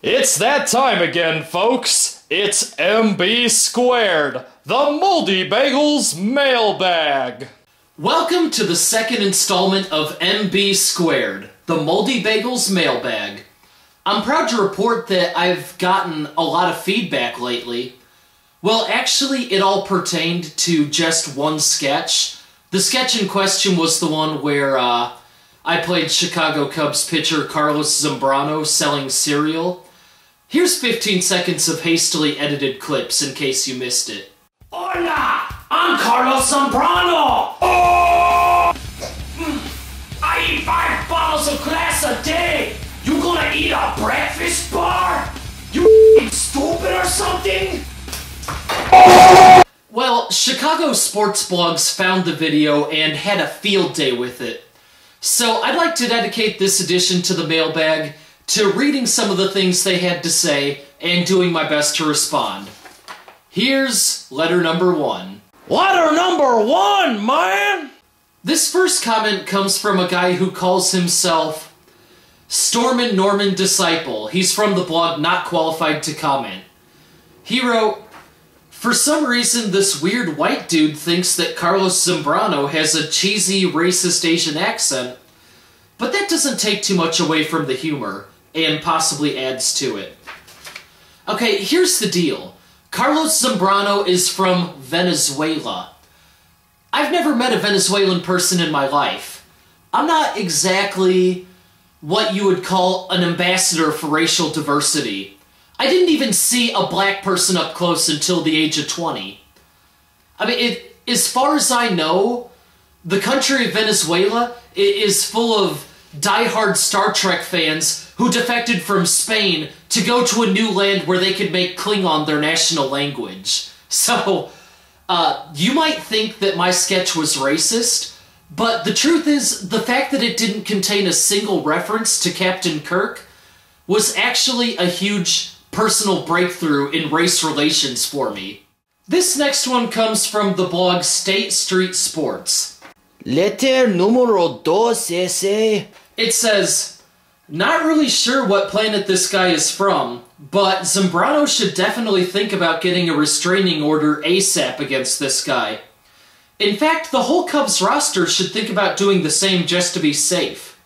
It's that time again, folks. It's MB Squared, the Moldy Bagels Mailbag. Welcome to the second installment of MB Squared, the Moldy Bagels Mailbag. I'm proud to report that I've gotten a lot of feedback lately. Well, actually, it all pertained to just one sketch. The sketch in question was the one where I played Chicago Cubs pitcher Carlos Zambrano selling cereal. Here's 15 seconds of hastily edited clips in case you missed it. Hola! I'm Carlos Zambrano! Oh! I eat 5 bottles of glass a day! You gonna eat a breakfast bar? You stupid or something? Well, Chicago sports blogs found the video and had a field day with it. So I'd like to dedicate this edition to the mailbag to reading some of the things they had to say and doing my best to respond. Here's letter number 1. Letter number 1, man! This first comment comes from a guy who calls himself Stormin Norman Disciple. He's from the blog Not Qualified to Comment. He wrote, "For some reason, this weird white dude thinks that Carlos Zambrano has a cheesy, racist Asian accent, but that doesn't take too much away from the humor, and possibly adds to it." Okay, here's the deal. Carlos Zambrano is from Venezuela. I've never met a Venezuelan person in my life. I'm not exactly what you would call an ambassador for racial diversity. I didn't even see a black person up close until the age of 20. I mean, as far as I know, the country of Venezuela is full of diehard Star Trek fans who defected from Spain to go to a new land where they could make Klingon their national language. So, you might think that my sketch was racist, but the truth is, the fact that it didn't contain a single reference to Captain Kirk was actually a huge personal breakthrough in race relations for me. This next one comes from the blog State Street Sports. Letter numero 2 ese. It says, "Not really sure what planet this guy is from, but Zambrano should definitely think about getting a restraining order ASAP against this guy. In fact, the whole Cubs roster should think about doing the same just to be safe.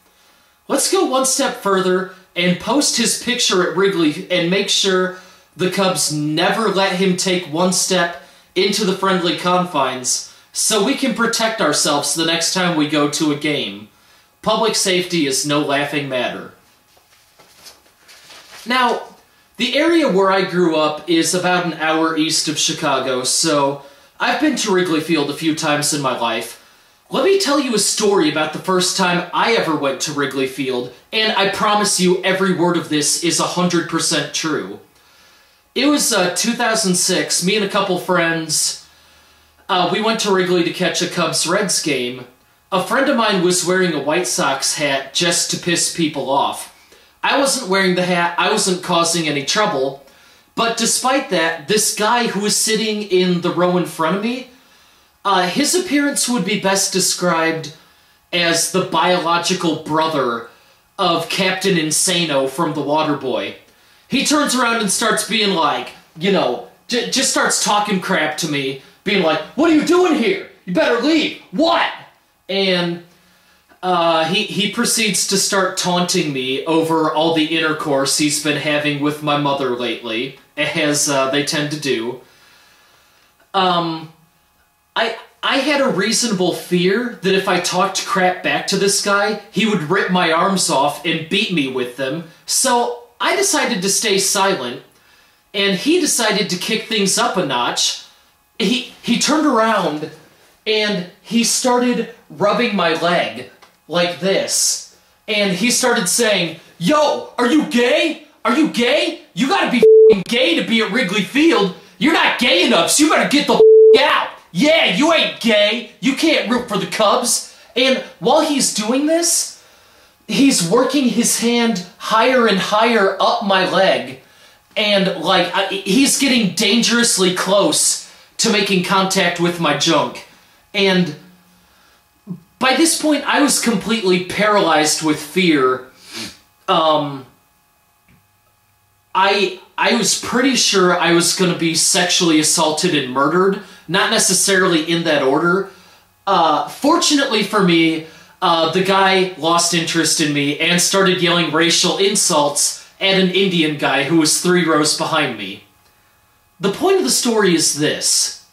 Let's go one step further and post his picture at Wrigley and make sure the Cubs never let him take one step into the friendly confines so we can protect ourselves the next time we go to a game. Public safety is no laughing matter." Now, the area where I grew up is about an hour east of Chicago, so I've been to Wrigley Field a few times in my life. Let me tell you a story about the first time I ever went to Wrigley Field, and I promise you every word of this is 100% true. It was 2006, me and a couple friends, we went to Wrigley to catch a Cubs-Reds game. A friend of mine was wearing a White Sox hat just to piss people off. I wasn't wearing the hat, I wasn't causing any trouble, but despite that, this guy who was sitting in the row in front of me, his appearance would be best described as the biological brother of Captain Insano from The Waterboy. He turns around and starts being like, just starts talking crap to me, being like, "What are you doing here? You better leave. What?" And he proceeds to start taunting me over all the intercourse he's been having with my mother lately, as they tend to do. I had a reasonable fear that if I talked crap back to this guy, he would rip my arms off and beat me with them, so I decided to stay silent, and he decided to kick things up a notch. He turned around and he started rubbing my leg like this. And he started saying, "Yo, are you gay? Are you gay? You gotta be f***ing gay to be at Wrigley Field. You're not gay enough, so you better get the f*** out. Yeah, you ain't gay. You can't root for the Cubs." And while he's doing this, he's working his hand higher and higher up my leg. And, he's getting dangerously close to making contact with my junk. And by this point, I was completely paralyzed with fear. I was pretty sure I was going to be sexually assaulted and murdered, not necessarily in that order. Fortunately for me, the guy lost interest in me and started yelling racial insults at an Indian guy who was 3 rows behind me. The point of the story is this.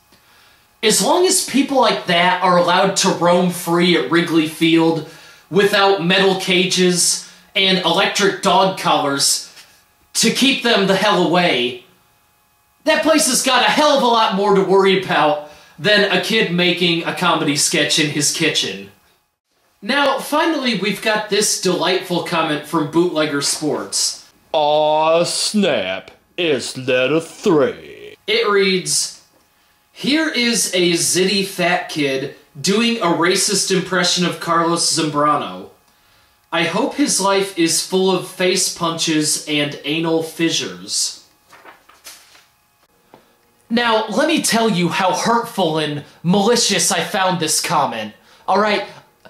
As long as people like that are allowed to roam free at Wrigley Field without metal cages and electric dog collars to keep them the hell away, that place has got a hell of a lot more to worry about than a kid making a comedy sketch in his kitchen. Now, finally, we've got this delightful comment from Bootlegger Sports. Aw, snap. It's letter 3. It reads, "Here is a zitty fat kid doing a racist impression of Carlos Zambrano. I hope his life is full of face punches and anal fissures." Now, let me tell you how hurtful and malicious I found this comment. Alright,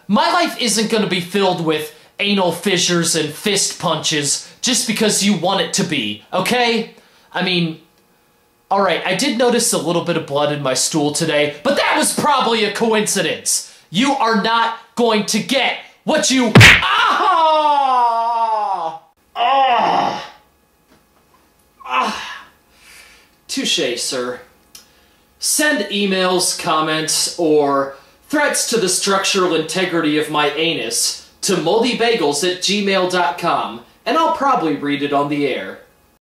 my life isn't going to be filled with anal fissures and fist punches just because you want it to be, okay? I mean, alright, I did notice a little bit of blood in my stool today, but that was probably a coincidence. You are not going to get what you... Touché, sir. Send emails, comments, or threats to the structural integrity of my anus to moldybagels@gmail.com, and I'll probably read it on the air.